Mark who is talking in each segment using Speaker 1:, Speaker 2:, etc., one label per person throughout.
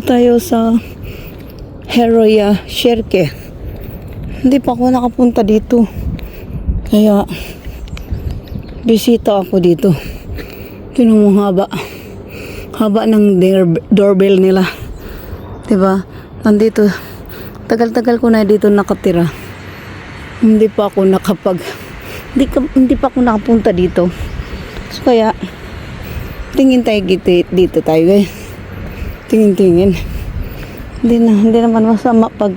Speaker 1: tayo sa Heroya Sherke. Hindi pa ako nakapunta dito. Kaya bisita ako dito. Tingnan mo haba. Haba ng doorbell nila. 'Di ba? Nandito. Tagal-tagal ko na dito nakatira. Hindi pa ako hindi pa ako nakapunta dito. So kaya tingin tayo dito tayo guys. Tingin. Hindi naman masama pag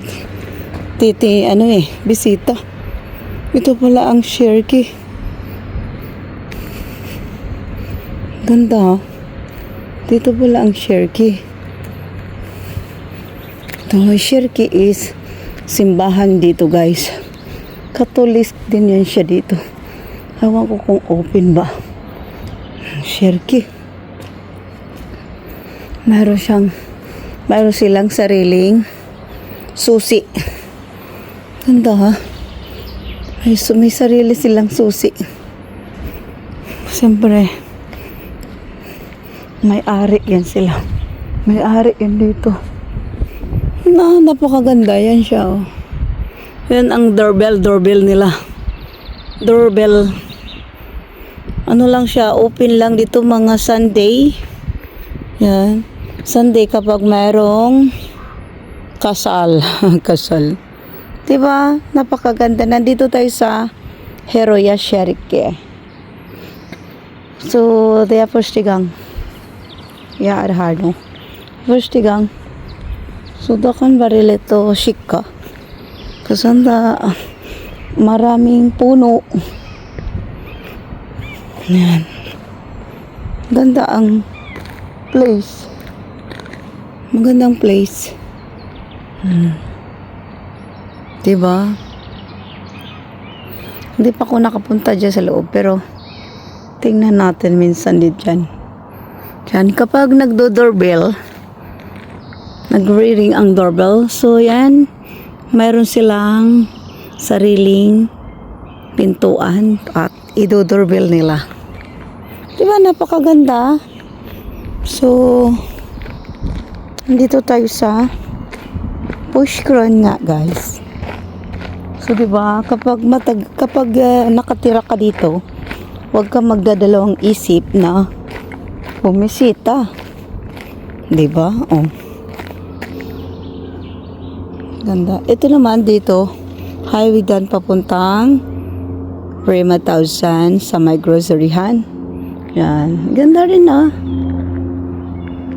Speaker 1: bisita. Ito pala ang Sherke. Ganda ha. Dito pala ang Sherke. Ito, Sherke is simbahan dito guys. Catholic din yan siya dito. Ewan ko kung open ba. Sherke. Mayroon silang sariling susi. Ganda ha. May sarili silang susi. Siyempre, may-ari yan sila. May-ari yan dito. Napakaganda yan siya. Oh. Yan ang doorbell nila. Doorbell. Ano lang siya, open lang dito mga Sunday. Yan. Sunday kapag mayroong kasal. Kasal. Diba? Napakaganda. Nandito tayo sa Heroya Sherke. So, det är första gången jag är här nu. Första gången. So, da kan vara lite att kika. Kasi maraming puno. Yan. Ganda ang place. Magandang place. Diba? Hindi pa ako nakapunta dyan sa loob, pero tingnan natin minsan dito dyan. Dyan, kapag nagdo-doorbell, nag-ring ang doorbell, so yan, mayroon silang sariling pintuan at ido-doorbell nila. Diba, napakaganda. So, nandito tayo sa Pushkron nga guys. So diba, kapag nakatira ka dito, huwag ka magdadalawang isip na bumisita. Diba? Oh. Ganda. Ito naman dito, highway dan papuntang Rema 1000 sa may groceryhan. Yan. Ganda rin ah.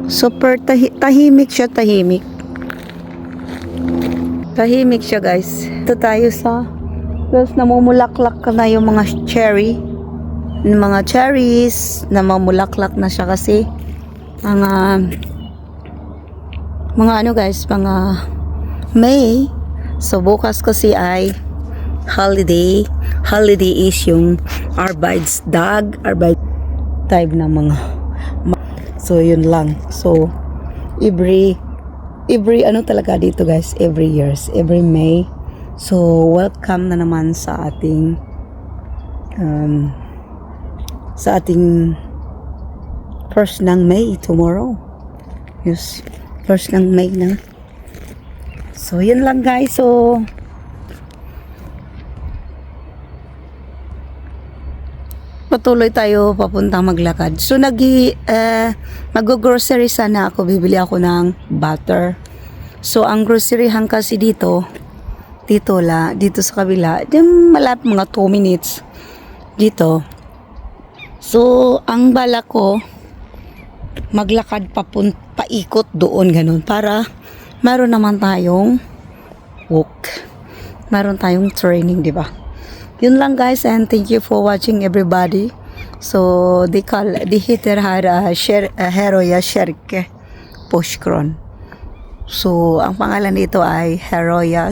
Speaker 1: Super tahimik siya, tahimik. Tahimik siya guys. Ito tayo sa plus namumulaklak na yung mga cherry. Yung mga cherries namumulaklak na siya kasi mga ano guys, mga May. So bukas kasi ay holiday. Holiday is yung Arbeidsdag, type ng mga. So yun lang. So every ano talaga dito guys, every May. So welcome na naman sa ating first ng May tomorrow. Yes, first ng May na. So yun lang guys. So patuloy tayo papuntang maglakad. So mag-grocery sana ako. Bibili ako ng butter. So ang groceryhan kasi dito sa kabila, malapit mga 2 minutes dito. So ang balak ko maglakad paikot doon ganun para meron naman tayong walk. Meron tayong training, di ba? Yun lang guys, and thank you for watching everybody. So they heter här Heroya Sherke Pushkron. So ang pangalan nito ay Heroya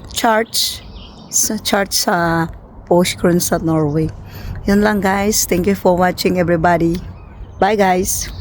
Speaker 1: Church sa Pushkron sa Norway. Yun lang guys, thank you for watching everybody. Bye guys.